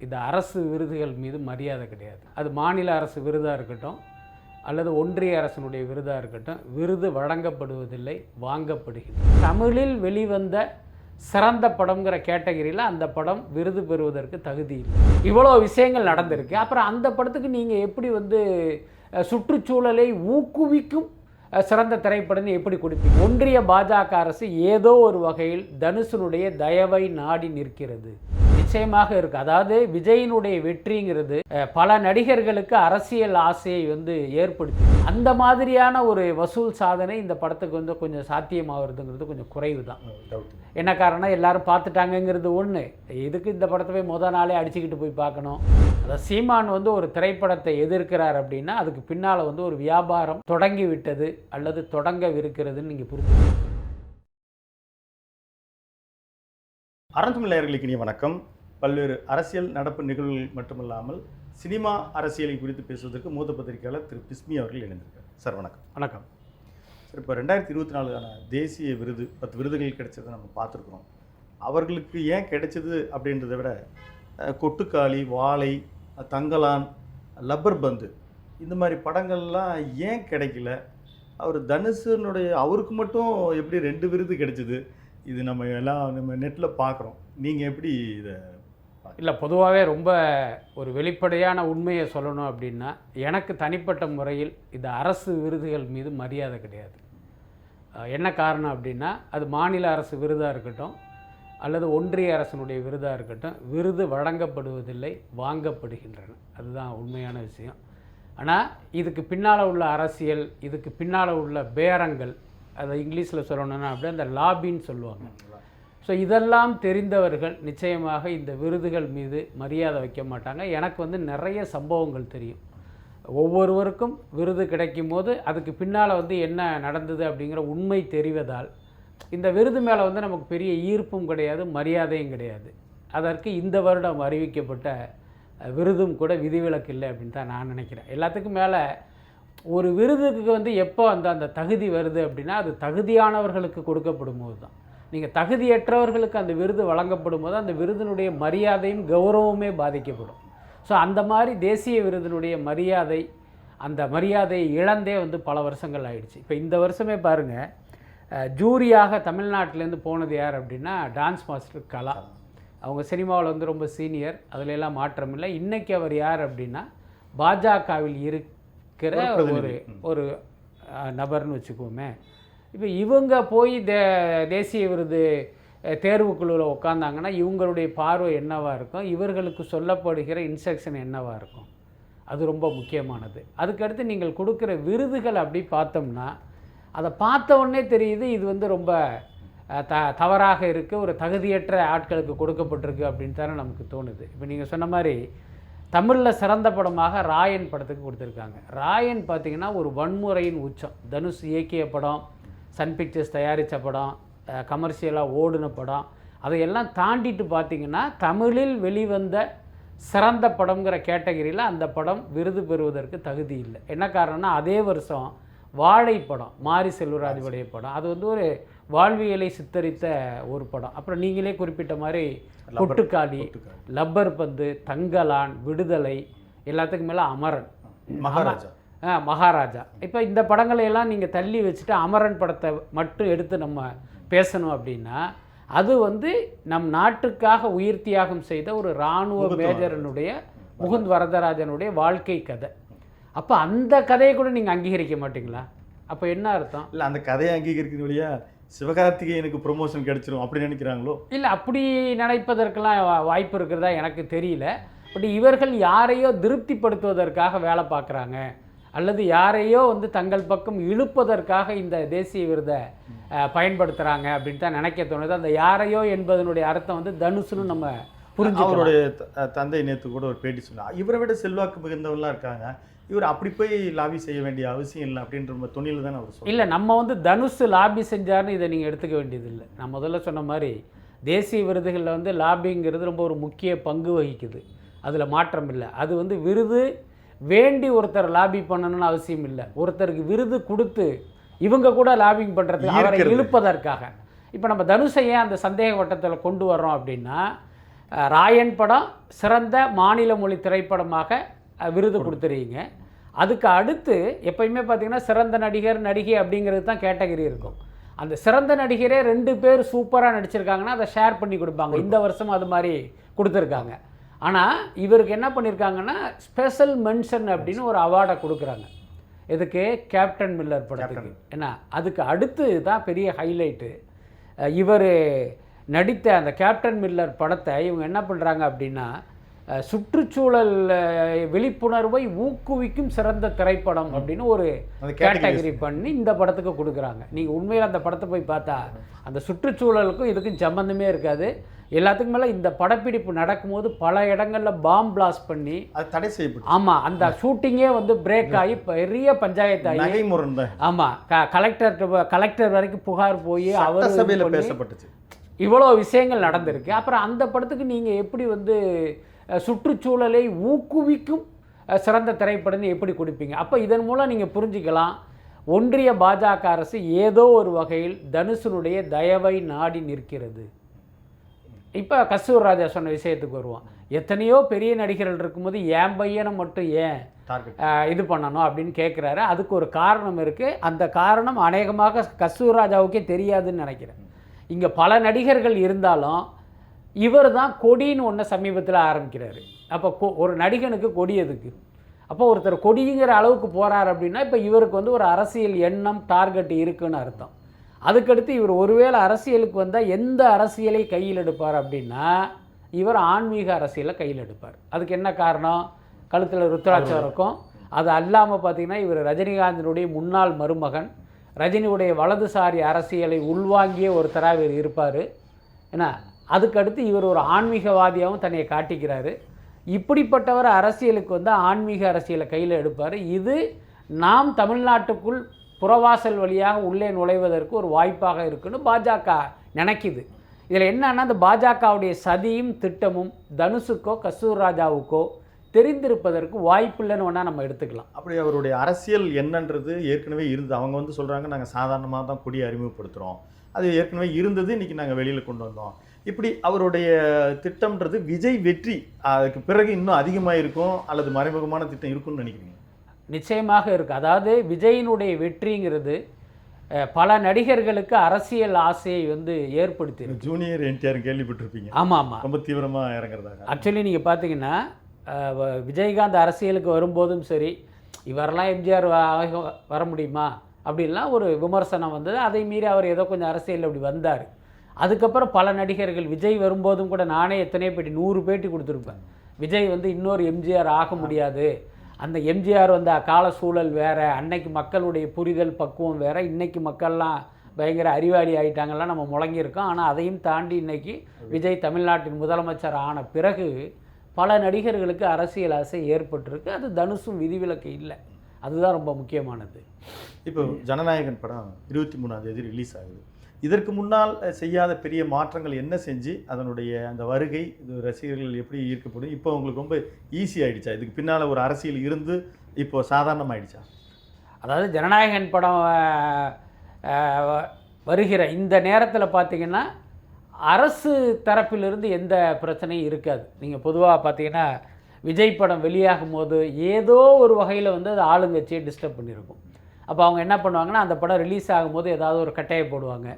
இந்த அரசு விருதுகள் மீது மரியாதை கிடையாது. அது மாநில அரசு விருதாக இருக்கட்டும் அல்லது ஒன்றிய அரசினுடைய விருதாக இருக்கட்டும், விருது வழங்கப்படுவதில்லை, வாங்கப்படுகிறது. தமிழில் வெளிவந்த சிறந்த படம்ங்கிற கேட்டகரியில் அந்த படம் விருது பெறுவதற்கு தகுதி இல்லை. இவ்வளோ விஷயங்கள் நடந்திருக்கு. அப்புறம் அந்த படத்துக்கு நீங்கள் எப்படி சுற்றுச்சூழலை ஊக்குவிக்கும் சிறந்த திரைப்படம் எப்படி கொடுப்பீங்க? ஒன்றிய பாஜக அரசு ஏதோ ஒரு வகையில் தனுஷனுடைய தயவை நாடி நிற்கிறது. நிச்சயமாக இருக்கு. அதாவது விஜயினுடைய வெற்றிங்கிறது பல நடிகர்களுக்கு அரசியல் ஆசையை ஏற்படுத்தி அந்த மாதிரியான ஒரு வசூல் சாதனை இந்த படத்துக்கு கொஞ்சம் சாத்தியமாகிறதுங்கிறது கொஞ்சம் குறைவு தான். என்ன காரணம், எல்லாரும் பார்த்துட்டாங்கங்கிறது ஒன்று. இதுக்கு இந்த படத்தை போய் முத நாளே அடிச்சுக்கிட்டு போய் பார்க்கணும். அதாவது சீமான் ஒரு திரைப்படத்தை எதிர்க்கிறார் அப்படின்னா அதுக்கு பின்னால் ஒரு வியாபாரம் தொடங்கி விட்டது அல்லது தொடங்கவிருக்கிறதுன்னு நீங்கள் புரிஞ்சுக்கணும். அரண்தமிழ் நேயர்களுக்கு இனிய வணக்கம். பல்வேறு அரசியல் நடப்பு நிகழ்வுகள் மட்டுமல்லாமல் சினிமா அரசியலை குறித்து பேசுவதற்கு மூத்த பத்திரிகையாளர் திரு பிஸ்மி அவர்கள் இணைந்திருக்கார். சார் வணக்கம். வணக்கம் சார், இப்போ 2024 தேசிய விருது 10 விருதுகள் கிடைச்சதை நம்ம பார்த்துருக்குறோம். அவர்களுக்கு ஏன் கிடைச்சது அப்படின்றத விட கொட்டுக்காளி, வாழை, தங்கலான், லப்பர் பந்து இந்த மாதிரி படங்கள்லாம் ஏன் கிடைக்கல? அவர் தனுஷனுடைய அவருக்கு மட்டும் எப்படி 2 விருது கிடைச்சிது? இது நம்ம நெட்டில் பார்க்குறோம். நீங்கள் எப்படி இதை இல்லை, பொதுவாகவே ரொம்ப ஒரு வெளிப்படையான உண்மையை சொல்லணும் அப்படின்னா, எனக்கு தனிப்பட்ட முறையில் இந்த அரசு விருதுகள் மீது மரியாதை கிடையாது. என்ன காரணம் அப்படின்னா, அது மாநில அரசு விருதாக இருக்கட்டும் அல்லது ஒன்றிய அரசினுடைய விருதாக இருக்கட்டும், விருது வழங்கப்படுவதில்லை, வாங்கப்படுகின்றன. அதுதான் உண்மையான விஷயம். ஆனால் இதுக்கு பின்னால் உள்ள அரசியல், இதுக்கு பின்னால் உள்ள பேரங்கள், அதை இங்கிலீஷில் சொல்லணும்னா அப்படியே அந்த லாபின்னு சொல்லுவாங்க. ஸோ இதெல்லாம் தெரிந்தவர்கள் நிச்சயமாக இந்த விருதுகள் மீது மரியாதை வைக்க மாட்டாங்க. எனக்கு நிறைய சம்பவங்கள் தெரியும். ஒவ்வொருவருக்கும் விருது கிடைக்கும் போது அதுக்கு பின்னால் என்ன நடந்தது அப்படிங்கிற உண்மை தெரிவதால் இந்த விருது மேலே நமக்கு பெரிய ஈர்ப்பும் கிடையாது, மரியாதையும் கிடையாது. அதற்கு இந்த வருடம் அறிவிக்கப்பட்ட விருதும் கூட விதிவிலக்கு இல்லை அப்படின்னு தான் நான் நினைக்கிறேன். எல்லாத்துக்கும் மேலே ஒரு விருதுக்கு எப்போ அந்த தகுதி வருது அப்படின்னா, அது தகுதியானவர்களுக்கு கொடுக்கப்படும் போது தான். நீங்கள் தகுதியற்றவர்களுக்கு அந்த விருது வழங்கப்படும் போது அந்த விருதினுடைய மரியாதையும் கௌரவமே பாதிக்கப்படும். ஸோ அந்த மாதிரி தேசிய விருதினுடைய மரியாதை, அந்த மரியாதையை இழந்தே பல வருஷங்கள் ஆயிடுச்சு. இப்போ இந்த வருஷமே பாருங்கள், ஜூரியாக தமிழ்நாட்டிலேருந்து போனது யார் அப்படின்னா டான்ஸ் மாஸ்டர் கலா. அவங்க சினிமாவில் ரொம்ப சீனியர், அதில் எல்லாம் மாற்றம் இல்லை. இன்றைக்கி அவர் யார் அப்படின்னா பாஜகவில் இருக்கிற ஒரு நபர்னு வச்சுக்கோமே. இப்போ இவங்க போய் தேசிய விருது தேர்வுக்குழுவில் உட்காந்தாங்கன்னா இவங்களுடைய பார்வை என்னவாக இருக்கும், இவர்களுக்கு சொல்லப்படுகிற இன்ஸ்ட்ரக்ஷன் என்னவாக இருக்கும், அது ரொம்ப முக்கியமானது. அதுக்கடுத்து நீங்கள் கொடுக்குற விருதுகள் அப்படி பார்த்தோம்னா அதை பார்த்த உடனே தெரியுது இது ரொம்ப தவறாக இருக்குது, ஒரு தகுதியற்ற ஆட்களுக்கு கொடுக்கப்பட்டிருக்கு அப்படின்னு தானே நமக்கு தோணுது. இப்போ நீங்கள் சொன்ன மாதிரி தமிழில் சிறந்த படமாக ராயன் படத்துக்கு கொடுத்துருக்காங்க. ராயன் பார்த்திங்கன்னா ஒரு வன்முறையின் உச்சம். தனுஷ் இயக்கிய படம், சன் பிக்சர்ஸ் தயாரித்த படம், கமர்ஷியலாக ஓடின படம், அதையெல்லாம் தாண்டிட்டு பார்த்திங்கன்னா தமிழில் வெளிவந்த சிறந்த படம்ங்கிற கேட்டகரியில் அந்த படம் விருது பெறுவதற்கு தகுதி இல்லை. என்ன காரணம்னா, அதே வருஷம் வாழை படம், மாரி செல்வராஜுடைய படம், அது ஒரு வாழ்வியலை சித்தரித்த ஒரு படம். அப்புறம் நீங்களே குறிப்பிட்ட மாதிரி கொட்டுக்காளி, லப்பர் பந்து, தங்கலான், விடுதலை, எல்லாத்துக்கும் மேலே அமரன், மகாராஜா. இப்போ இந்த படங்களையெல்லாம் நீங்கள் தள்ளி வச்சுட்டு அமரன் படத்தை மட்டும் எடுத்து நம்ம பேசணும் அப்படின்னா, அது நம் நாட்டுக்காக உயிர் தியாகம் செய்த ஒரு இராணுவ மேஜரனுடைய முகுந்த் வரதராஜனுடைய வாழ்க்கை கதை. அப்போ அந்த கதையை கூட நீங்கள் அங்கீகரிக்க மாட்டீங்களா? அப்போ என்ன அர்த்தம்? இல்லை, அந்த கதையை அங்கீகரிக்கிறது வழியா சிவகார்த்திகேயனுக்கு ப்ரொமோஷன் கிடைச்சிரும் அப்படி நினைக்கிறாங்களோ? இல்லை, அப்படி நினைப்பதற்கெல்லாம் வாய்ப்பு இருக்கிறதா எனக்கு தெரியல. பட் இவர்கள் யாரையோ திருப்திப்படுத்துவதற்காக வேலை பார்க்குறாங்க அல்லது யாரையோ தங்கள் பக்கம் இழுப்பதற்காக இந்த தேசிய விருதை பயன்படுத்துகிறாங்க அப்படின்னு தான் நினைக்க தோணுது. அந்த யாரையோ என்பதனுடைய அர்த்தம் தனுஷுன்னு நம்ம புரிஞ்சு. அவருடைய தந்தை நேற்று கூட ஒரு பேட்டி சொன்னார், இவரை விட செல்வாக்கு மிகுந்தவர்களாக இருக்காங்க, இவர் அப்படி போய் லாபி செய்ய வேண்டிய அவசியம் இல்லை அப்படின்ற துணியில் தான் அவர் சொல்லுங்கள். இல்லை, நம்ம தனுஷ் லாபி செஞ்சார்னு இதை நீங்கள் எடுத்துக்க வேண்டியதில்லை. நான் முதல்ல சொன்ன மாதிரி தேசிய விருதுகளில் லாபிங்கிறது ரொம்ப ஒரு முக்கிய பங்கு வகிக்குது, அதில் மாற்றம் இல்லை. அது விருது வேண்டி ஒருத்தர் லாபி பண்ணணும்னு அவசியம் இல்லை. ஒருத்தருக்கு விருது கொடுத்து இவங்க கூட லாபிங் பண்ணுறதுக்கு அவரை இழுப்பதற்காக. இப்போ நம்ம தனுஷை ஏன் அந்த சந்தேக வட்டத்தில் கொண்டு வர்றோம் அப்படின்னா, ராயன் படம் சிறந்த மாநில மொழி திரைப்படமாக விருது கொடுத்துருக்கீங்க. அதுக்கு அடுத்து எப்பயுமே பார்த்தீங்கன்னா சிறந்த நடிகர் நடிகை அப்படிங்கிறது தான் கேட்டகரி இருக்கும். அந்த சிறந்த நடிகரே 2 பேர் சூப்பராக நடிச்சிருக்காங்கன்னா அதை ஷேர் பண்ணி கொடுப்பாங்க. இந்த வருஷம் அது மாதிரி கொடுத்துருக்காங்க. ஆனால் இவருக்கு என்ன பண்ணியிருக்காங்கன்னா ஸ்பெஷல் மென்ஷன் அப்படின்னு ஒரு அவார்டை கொடுக்குறாங்க. இதுக்கு கேப்டன் மில்லர் படத்துக்கு. ஏன்னா அதுக்கு அடுத்து தான் பெரிய ஹைலைட்டு. இவர் நடித்த அந்த கேப்டன் மில்லர் படத்தை இவங்க என்ன பண்ணுறாங்க அப்படின்னா சுற்றுச்சூழல் விழிப்புணர்வை ஊக்குவிக்கும் சிறந்த திரைப்படம் அப்படின்னு ஒரு கேட்டகரி பண்ணி இந்த படத்துக்கு கொடுக்குறாங்க. நீங்கள் உண்மையில் அந்த படத்தை போய் பார்த்தா அந்த சுற்றுச்சூழலுக்கும் இதுக்கும் சம்மந்தமே இருக்காது. எல்லாத்துக்கும் மேலே இந்த படப்பிடிப்பு நடக்கும்போது பல இடங்களில் பாம் பிளாஸ்ட் பண்ணி அது தடை செய்யப்பட்டு, ஆமாம், அந்த ஷூட்டிங்கே வந்து பிரேக் ஆகி பெரிய பஞ்சாயத்து ஆகி, ஆமாம், கலெக்டர் வரைக்கும் புகார் போய் அவர் சபையில் பேசப்பட்டுச்சு. இவ்வளோ விஷயங்கள் நடந்திருக்கு. அப்புறம் அந்த படத்துக்கு நீங்கள் எப்படி வந்து சுற்றுச்சூழலை ஊக்குவிக்கும் சிறந்த திரைப்படம்னு எப்படி கொடுப்பீங்க? அப்போ இதன் மூலம் நீங்கள் புரிஞ்சுக்கலாம், ஒன்றிய பாஜக அரசு ஏதோ ஒரு வகையில் தனுஷனுடைய தயவை நாடி நிற்கிறது. இப்போ கஸ்தூர் ராஜா சொன்ன விஷயத்துக்கு வருவோம். எத்தனையோ பெரிய நடிகர்கள் இருக்கும்போது என் பையனை மட்டும் ஏன் இது பண்ணணும் அப்படின்னு கேட்குறாரு. அதுக்கு ஒரு காரணம் இருக்குது. அந்த காரணம் அநேகமாக கஸ்தூர் ராஜாவுக்கே தெரியாதுன்னு நினைக்கிறேன். இங்கே பல நடிகர்கள் இருந்தாலும் இவர் தான் கொடின்னு ஒன்று சமீபத்தில் ஆரம்பிக்கிறாரு. அப்போ ஒரு நடிகனுக்கு கொடி எதுக்கு? அப்போ ஒருத்தர் கொடிங்கிற அளவுக்கு போகிறார் அப்படின்னா இப்போ இவருக்கு வந்து ஒரு அரசியல் எண்ணம் டார்கெட் இருக்குன்னு அர்த்தம். அதுக்கடுத்து இவர் ஒருவேளை அரசியலுக்கு வந்தால் எந்த அரசியலை கையில் எடுப்பார் அப்படின்னா இவர் ஆன்மீக அரசியலை கையில் எடுப்பார். அதுக்கு என்ன காரணம்? கழுத்தில் ருத்ராட்சம் இருக்கும். அது அல்லாமல் பார்த்திங்கன்னா இவர் ரஜினிகாந்தினுடைய முன்னாள் மருமகன், ரஜினியுடைய வலதுசாரி அரசியலை உள்வாங்கிய ஒருத்தராக இவர் இருப்பார். ஏன்னா அதுக்கடுத்து இவர் ஒரு ஆன்மீகவாதியாகவும் தன்னை காட்டிக்கிறாரு. இப்படிப்பட்டவர் அரசியலுக்கு வந்து ஆன்மீக அரசியலை கையில் எடுப்பார். இது நாம் தமிழ்நாட்டுக்குள் புறவாசல் வழியாக உள்ளே நுழைவதற்கு ஒரு வாய்ப்பாக இருக்குன்னு பாஜக நினைக்குது. இதில் என்னன்னா இந்த பாஜகவுடைய சதியும் திட்டமும் தனுஷுக்கோ கஸ்தூர் ராஜாவுக்கோ தெரிந்திருப்பதற்கு வாய்ப்பில்லைன்னு வேணால் நம்ம எடுத்துக்கலாம். அப்படி அவருடைய அரசியல் என்னன்றது ஏற்கனவே இருந்தது. அவங்க வந்து சொல்கிறாங்க, நாங்கள் சாதாரணமாக தான் கொடியை அறிமுகப்படுத்துகிறோம், அது ஏற்கனவே இருந்தது, இன்றைக்கி நாங்கள் வெளியில் கொண்டு வந்தோம். இப்படி அவருடைய திட்டம்ன்றது விஜய் வெற்றி அதுக்கு பிறகு இன்னும் அதிகமாக இருக்கும் அல்லது மறைமுகமான திட்டம் இருக்கும்னு நினைக்கிறீங்க? நிச்சயமாக இருக்குது. அதாவது விஜயினுடைய வெற்றிங்கிறது பல நடிகர்களுக்கு அரசியல் ஆசையை வந்து ஏற்படுத்தி. ஜூனியர் என்டிஆர் கேள்விப்பட்டிருப்பீங்க. ஆமாம் ஆமாம், ரொம்ப தீவிரமாக இறங்குறதாக. ஆக்சுவலி நீங்கள் பார்த்தீங்கன்னா விஜயகாந்த் அரசியலுக்கு வரும்போதும் சரி, இவரெல்லாம் எம்ஜிஆர் வர முடியுமா அப்படின்லாம் ஒரு விமர்சனம் வந்தது. அதை மீறி அவர் ஏதோ கொஞ்சம் அரசியல் அப்படி வந்தார். அதுக்கப்புறம் பல நடிகர்கள் விஜய் வரும்போதும் கூட நானே எத்தனையோ பேட்டி 100 பேட்டி கொடுத்துருப்பேன். விஜய் வந்து இன்னொரு எம்ஜிஆர் ஆக முடியாது, அந்த எம்ஜிஆர் வந்த கால சூழல் வேறு, அன்னைக்கு மக்களுடைய புரிதல் பக்குவம் வேறு, இன்றைக்கி மக்கள்லாம் பயங்கர அறிவாளி ஆகிட்டாங்கலாம் நம்ம முழங்கியிருக்கோம். ஆனால் அதையும் தாண்டி இன்றைக்கி விஜய் தமிழ்நாட்டின் முதலமைச்சர் ஆன பிறகு பல நடிகர்களுக்கு அரசியல் ஆசை ஏற்பட்டிருக்கு. அது தனுஷும் விதிவிலக்கு இல்லை. அதுதான் ரொம்ப முக்கியமானது. இப்போ ஜனநாயகன் படம் 23ஆம் தேதி ரிலீஸ் ஆகுது. இதற்கு முன்னால் செய்யாத பெரிய மாற்றங்கள் என்ன செஞ்சு அதனுடைய அந்த வருகை இது ரசிகர்கள் எப்படி ஈர்க்கப்படும்? இப்போ உங்களுக்கு ரொம்ப ஈஸி ஆகிடுச்சா? இதுக்கு பின்னால் ஒரு அரசியல் இருந்து இப்போ சாதாரணமாகிடுச்சா? அதாவது ஜனநாயகன் படம் வருகிற இந்த நேரத்தில் பார்த்திங்கன்னா அரசு தரப்பிலிருந்து எந்த பிரச்சனையும் இருக்காது. நீங்கள் பொதுவாக பார்த்தீங்கன்னா விஜய் படம் வெளியாகும் போது ஏதோ ஒரு வகையில் வந்து அது ஆளுங்கட்சியை டிஸ்டர்ப் பண்ணியிருக்கும். அப்போ அவங்க என்ன பண்ணுவாங்கன்னா அந்த படம் ரிலீஸ் ஆகும்போது ஏதாவது ஒரு கட்டையை போடுவாங்க,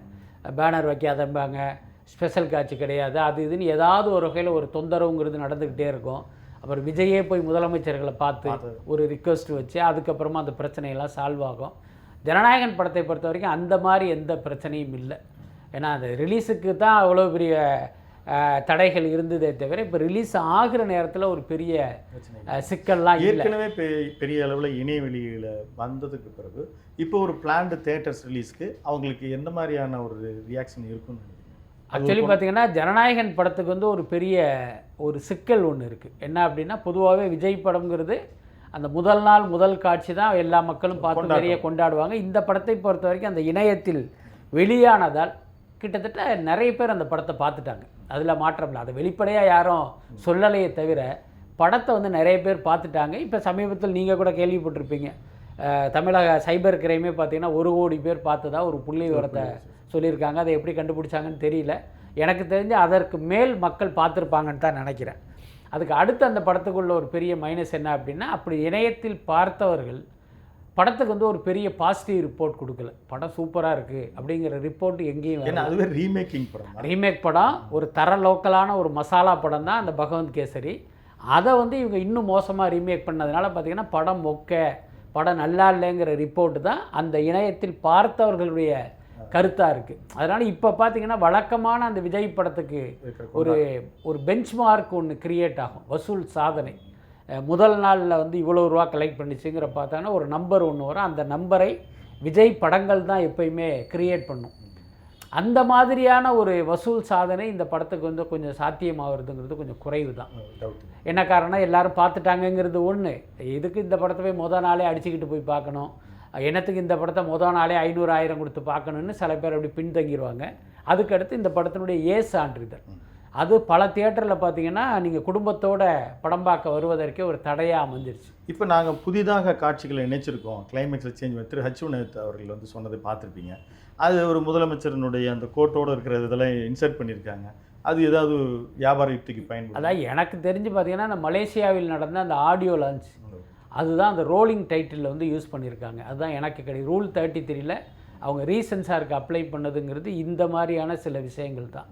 பேனர் வைக்காதம்பாங்க, ஸ்பெஷல் காட்சி கிடையாது, அது இதுன்னு ஏதாவது ஒரு வகையில் ஒரு தொந்தரவுங்கிறது நடந்துக்கிட்டே இருக்கும். அப்புறம் விஜயே போய் முதலமைச்சர்களை பார்த்து ஒரு ரிக்வெஸ்ட் வச்சு அதுக்கப்புறமா அந்த பிரச்சனையெல்லாம் சால்வ் ஆகும். ஜனநாயகன் படத்தை பொறுத்த வரைக்கும் அந்த மாதிரி எந்த பிரச்சனையும் இல்லை. ஏன்னா அது ரிலீஸுக்கு தான் அவ்வளோ பெரிய தடைகள் இருந்ததே தவிர இப்போ ரிலீஸ் ஆகிற நேரத்தில் ஒரு பெரிய சிக்கல்லாம் ஏற்கனவே பெரிய அளவில் இணையவெளியில் வந்ததுக்கு பிறகு இப்போ ஒரு பிளான்டு தியேட்டர்ஸ் ரிலீஸ்க்கு அவங்களுக்கு எந்த மாதிரியான ஒரு ரியாக்ஷன் இருக்குன்னு நினைக்கிறீங்க? ஆக்சுவலி பார்த்தீங்கன்னா ஜனநாயகன் படத்துக்கு வந்து ஒரு பெரிய ஒரு சிக்கல் ஒன்று இருக்குது. என்ன அப்படின்னா பொதுவாகவே விஜய் படம்ங்கிறது அந்த முதல் நாள் முதல் காட்சி தான் எல்லா மக்களும் பார்த்து நிறைய கொண்டாடுவாங்க. இந்த படத்தை பொறுத்த வரைக்கும் அந்த இணையத்தில் வெளியானதால் கிட்டத்தட்ட நிறைய பேர் அந்த படத்தை பார்த்துட்டாங்க. அதில் மாற்றம் இல்லை. அதை வெளிப்படையாக யாரும் சொல்லலையே தவிர படத்தை வந்து நிறைய பேர் பார்த்துட்டாங்க. இப்போ சமீபத்தில் நீங்கள் கூட கேள்விப்பட்டிருப்பீங்க, தமிழக சைபர் கிரைமே பார்த்தீங்கன்னா 1 கோடி பேர் பார்த்ததா ஒரு புள்ளி விவரத்தை சொல்லியிருக்காங்க. அதை எப்படி கண்டுபிடிச்சாங்கன்னு தெரியல. எனக்கு தெரிஞ்சு அதற்கு மேல் மக்கள் பார்த்துருப்பாங்கன்னு தான் நினைக்கிறேன். அதுக்கு அடுத்து அந்த படத்துக்குள்ள ஒரு பெரிய மைனஸ் என்ன அப்படின்னா, அப்படி இணையத்தில் பார்த்தவர்கள் படத்துக்கு வந்து ஒரு பெரிய பாசிட்டிவ் ரிப்போர்ட் கொடுக்கல. படம் சூப்பராக இருக்குது அப்படிங்கிற ரிப்போர்ட் எங்கேயும் ஏன்னா அதுவே ரீமேக்கிங் படம். ரீமேக் படம், ஒரு தர லோக்கலான ஒரு மசாலா படம் தான் அந்த பகவந்த் கேசரி. அதை வந்து இவங்க இன்னும் மோசமாக ரீமேக் பண்ணதுனால பார்த்திங்கன்னா படம் படம் நல்லா இல்லைங்கிற ரிப்போர்ட்டு தான் அந்த இணையத்தில் பார்த்தவர்களுடைய கருத்தாக இருக்குது. அதனால் இப்போ பார்த்திங்கன்னா வழக்கமான அந்த விஜய் படத்துக்கு ஒரு பெஞ்ச் மார்க் ஒன்று கிரியேட் ஆகும். வசூல் சாதனை முதல் நாளில் வந்து இவ்வளோ ரூபா கலெக்ட் பண்ணிச்சுங்கிற பார்த்தாங்கன்னா ஒரு நம்பர் ஒன்று வரும். அந்த நம்பரை விஜய் படங்கள் தான் எப்பயுமே கிரியேட் பண்ணும். அந்த மாதிரியான ஒரு வசூல் சாதனை இந்த படத்துக்கு வந்து கொஞ்சம் சாத்தியமாகிறதுங்கிறது கொஞ்சம் குறைவு தான். என்ன காரணம், எல்லோரும் பார்த்துட்டாங்கங்கிறது ஒன்று. இதுக்கு இந்த படத்தை போய் மொதல் நாளே அடிச்சுக்கிட்டு போய் பார்க்கணும், என்னத்துக்கு இந்த படத்தை மொதல் நாளே 500,000 கொடுத்து பார்க்கணுன்னு சில பேர் அப்படி பின்தங்கிடுவாங்க. அதுக்கடுத்து இந்த படத்தினுடைய சான்றிதழ் அது பல தியேட்டரில் பார்த்தீங்கன்னா நீங்கள் குடும்பத்தோட படம் பார்க்க வருவதற்கே ஒரு தடையாக அமைஞ்சிருச்சு. இப்போ நாங்கள் புதிதாக காட்சிகளை இணைச்சிருக்கோம். கிளைமேக்ஸில் சேஞ்ச் திரு ஹச்சுநேத் அவர்கள் வந்து சொன்னதை பார்த்துருப்பீங்க. அது ஒரு முதலமைச்சரினுடைய அந்த கோட்டோடு இருக்கிற இதெல்லாம் இன்சர்ட் பண்ணியிருக்காங்க. அது ஏதாவது வியாபார யுக்திக்கு பயன்படும்? அதான் எனக்கு தெரிஞ்சு பார்த்தீங்கன்னா அந்த மலேசியாவில் நடந்த அந்த ஆடியோ லான்ச் அதுதான் அந்த ரோலிங் டைட்டிலில் வந்து யூஸ் பண்ணியிருக்காங்க. அதுதான் எனக்கு கிடையாது. ரூல் 33ல் அவங்க ரீசென்சாருக்கு அப்ளை பண்ணதுங்கிறது இந்த மாதிரியான சில விஷயங்கள் தான்.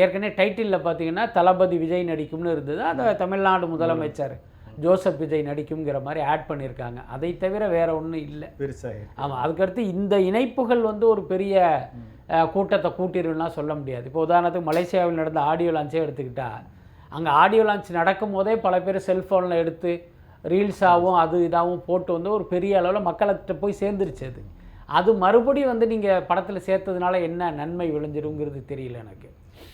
ஏற்கனவே டைட்டிலில் பார்த்தீங்கன்னா தளபதி விஜய் நடிக்கும்னு இருந்தது. அதை தமிழ்நாடு முதலமைச்சர் ஜோசப் விஜய் நடிக்குங்கிற மாதிரி ஆட் பண்ணியிருக்காங்க. அதை தவிர வேறு ஒன்றும் இல்லை பெருசாக. ஆமாம், அதுக்கடுத்து இந்த இணைப்புகள் வந்து ஒரு பெரிய கூட்டத்தை கூட்டிருலாம் சொல்ல முடியாது. இப்போ உதாரணத்துக்கு மலேசியாவில் நடந்த ஆடியோ லான்ச்சே எடுத்துக்கிட்டால் அங்கே ஆடியோ லான்ச் நடக்கும் போதே பல பேர் செல்ஃபோனில் எடுத்து ரீல்ஸாகவும் அது இதாகவும் போட்டு வந்து ஒரு பெரிய அளவில் மக்கள்கிட்ட போய் சேர்ந்துருச்சு. அது மறுபடியும் வந்து நீங்கள் படத்தில் சேர்த்ததுனால என்ன நன்மை விளைஞ்சிருங்கிறது தெரியல எனக்கு.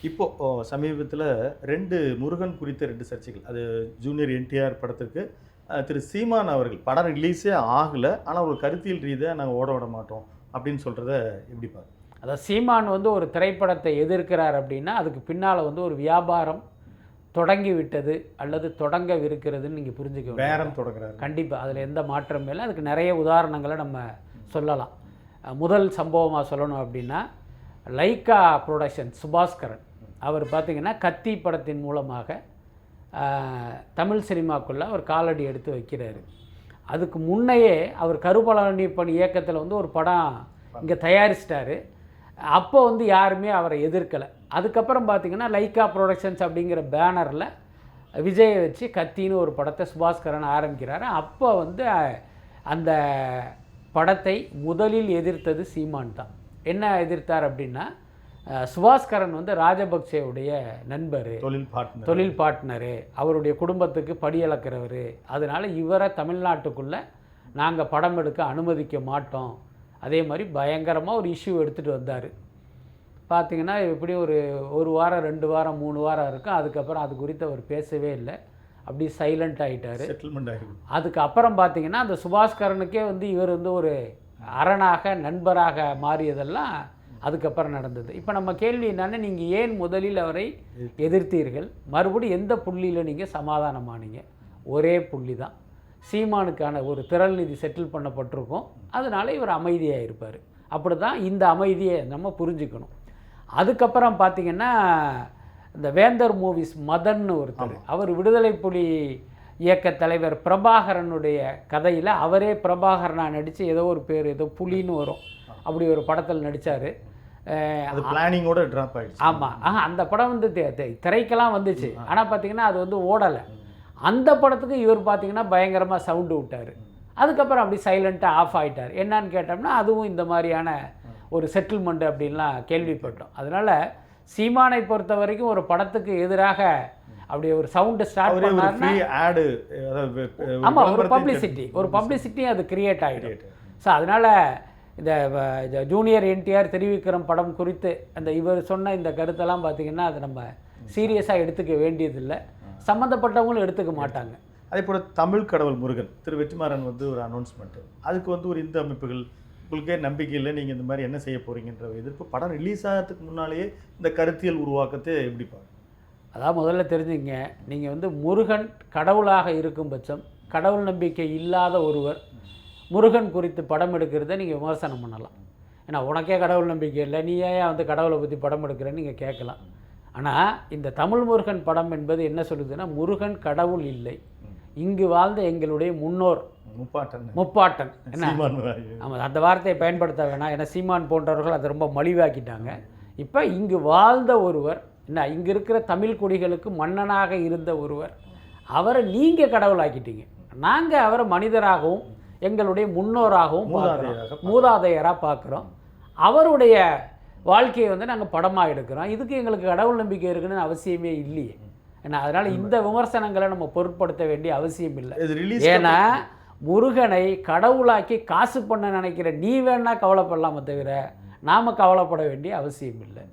இப்போது சமீபத்தில் 2 முருகன் குறித்த 2 சர்ச்சைகள். அது ஜூனியர் என்டிஆர் படத்துக்கு திரு சீமான் அவர்கள் படம் ரிலீஸே ஆகலை, ஆனால் ஒரு கருத்தியல் ரீதியாக நாங்கள் ஓட விட மாட்டோம் அப்படின்னு சொல்கிறத எப்படி பாரு? அதாவது சீமான் வந்து ஒரு திரைப்படத்தை எதிர்க்கிறார் அப்படின்னா அதுக்கு பின்னால் வந்து ஒரு வியாபாரம் தொடங்கி விட்டது அல்லது தொடங்கவிருக்கிறதுன்னு நீங்கள் புரிஞ்சுக்க பேரம் தொடங்குறாரு. கண்டிப்பாக அதில் எந்த மாற்றம் இல்லை. அதுக்கு நிறைய உதாரணங்களை நம்ம சொல்லலாம். முதல் சம்பவமாக சொல்லணும் அப்படின்னா லைக்கா ப்ரொடக்ஷன் சுபாஸ்கரன் அவர் பார்த்திங்கன்னா கத்தி படத்தின் மூலமாக தமிழ் சினிமாக்குள்ளே அவர் காலடி எடுத்து வைக்கிறாரு. அதுக்கு முன்னையே அவர் கருப்பழனிப்பன் இயக்கத்தில் வந்து ஒரு படம் இங்கே தயாரிச்சிட்டாரு. அப்போ வந்து யாருமே அவரை எதிர்க்கலை. அதுக்கப்புறம் பார்த்திங்கன்னா லைக்கா ப்ரொடக்ஷன்ஸ் அப்படிங்கிற பேனரில் விஜயை வச்சு கத்தின்னு ஒரு படத்தை சுபாஸ்கரன் ஆரம்பிக்கிறாரு. அப்போ வந்து அந்த படத்தை முதலில் எதிர்த்தது சீமான் தான். என்ன எதிர்த்தார் அப்படின்னா சுபாஸ்கரன் வந்து ராஜபக்சேவுடைய நண்பர், தொழில் பார்ட்னரு, அவருடைய குடும்பத்துக்கு படியளக்கிறவர். அதனால் இவரை தமிழ்நாட்டுக்குள்ளே நாங்கள் படம் எடுக்க அனுமதிக்க மாட்டோம். அதே மாதிரி பயங்கரமாக ஒரு இஷ்யூ எடுத்துகிட்டு வந்தார். பார்த்திங்கன்னா எப்படி ஒரு வாரம் 2 வாரம் 3 வாரம் இருக்கும். அதுக்கப்புறம் அது குறித்து அவர் பேசவே இல்லை, அப்படி சைலண்ட் ஆகிட்டார், செட்டில்மெண்ட் ஆகிடும். அதுக்கப்புறம் பார்த்திங்கன்னா அந்த சுபாஸ்கரனுக்கே வந்து இவர் வந்து ஒரு அரணாக நண்பராக மாறியதெல்லாம் அதுக்கப்புறம் நடந்தது. இப்போ நம்ம கேள்வி என்னென்னா, நீங்கள் ஏன் முதலில் அவரை எதிர்த்தீர்கள், மறுபடியும் எந்த புள்ளியில் நீங்கள் சமாதானமானீங்க? ஒரே புள்ளி தான், சீமானுக்கான ஒரு திரள் நிதி செட்டில் பண்ணப்பட்டிருக்கும், அதனால் இவர் அமைதியாக இருப்பார். அப்படி தான் இந்த அமைதியை நம்ம புரிஞ்சுக்கணும். அதுக்கப்புறம் பார்த்திங்கன்னா இந்த வேந்தர் மூவிஸ் மதன்னு ஒருத்தர், அவர் விடுதலை புலி இயக்க தலைவர் பிரபாகரனுடைய கதையில் அவரே பிரபாகரனாக நடித்து ஏதோ ஒரு பேர் ஏதோ புலின்னு வரும் அப்படி ஒரு படத்தில் நடித்தார். அது பிளானிங்கோட ட்ராப் ஆகிடுச்சு. ஆமாம், அந்த படம் வந்து திரைக்கெல்லாம் வந்துச்சு, ஆனால் பார்த்திங்கன்னா அது வந்து ஓடலை. அந்த படத்துக்கு இவர் பார்த்திங்கன்னா பயங்கரமாக சவுண்டு விட்டார். அதுக்கப்புறம் அப்படி சைலண்ட்டாக ஆஃப் ஆகிட்டார். என்னான்னு கேட்டோம்னா அதுவும் இந்த மாதிரியான ஒரு செட்டில்மெண்ட் அப்படின்லாம் கேள்விப்பட்டோம். அதனால் சீமானை பொறுத்த வரைக்கும் ஒரு படத்துக்கு எதிராக அப்படி ஒரு சவுண்டு ஸ்டார்ட் பண்ணாருன்னா ஆமாம், ஒரு பப்ளிசிட்டி அது கிரியேட் ஆகிடும். ஸோ அதனால் இந்த ஜூனியர் என்டிஆர் திருவிக்ரம் படம் குறித்து அந்த இவர் சொன்ன இந்த கருத்தெல்லாம் பார்த்திங்கன்னா அது நம்ம சீரியஸாக எடுத்துக்க வேண்டியதில்லை, சம்மந்தப்பட்டவங்களும் எடுத்துக்க மாட்டாங்க. அதே போல் தமிழ் கடவுள் முருகன் திரு வெற்றிமாறன் வந்து ஒரு அனௌன்ஸ்மெண்ட்டு, அதுக்கு வந்து ஒரு இந்து அமைப்புகள் உங்களுக்கே நம்பிக்கை இல்லை, நீங்கள் இந்த மாதிரி என்ன செய்ய போகிறீங்கன்ற எதிர்ப்பு. படம் ரிலீஸ் ஆகிறதுக்கு முன்னாலேயே இந்த கருத்தியல் உருவாக்கத்தை எப்படி பாருங்க? அதான் முதல்ல தெரிஞ்சுங்க, நீங்கள் வந்து முருகன் கடவுளாக இருக்கும் பட்சம் கடவுள் நம்பிக்கை இல்லாத ஒருவர் முருகன் குறித்து படம் எடுக்கிறத நீங்கள் விமர்சனம் பண்ணலாம். ஏன்னா உனக்கே கடவுள் நம்பிக்கை இல்லை, நீ ஏன் வந்து கடவுளை பற்றி படம் எடுக்கிறேன்னு நீங்கள் கேட்கலாம். ஆனால் இந்த தமிழ் முருகன் படம் என்பது என்ன சொல்லுதுன்னா, முருகன் கடவுள் இல்லை, இங்கு வாழ்ந்த எங்களுடைய முன்னோர் முப்பாட்டன் என்ன. ஆமாம், அந்த வார்த்தையை பயன்படுத்த வேணாம், ஏன்னா சீமான் போன்றவர்கள் அதை ரொம்ப மலிவாக்கிட்டாங்க. இப்போ இங்கு வாழ்ந்த ஒருவர் என்ன, இங்கே இருக்கிற தமிழ் குடிகளுக்கு மன்னனாக இருந்த ஒருவர், அவரை நீங்கள் கடவுளாக்கிட்டீங்க. நாங்கள் அவரை மனிதராகவும் எங்களுடைய முன்னோராகவும் மூதாதையராக பார்க்குறோம். அவருடைய வாழ்க்கையை வந்து நாங்கள் படமாக எடுக்கிறோம். இதுக்கு எங்களுக்கு கடவுள் நம்பிக்கை இருக்குன்னு அவசியமே இல்லையே. ஏன்னா அதனால் இந்த விமர்சனங்களை நம்ம பொருட்படுத்த வேண்டிய அவசியம் இல்லை. ஏன்னா முருகனை கடவுளாக்கி காசு பண்ண நினைக்கிற நீ வேணா கவலைப்படலாமே தவிர நாம் கவலைப்பட வேண்டிய அவசியம் இல்லை.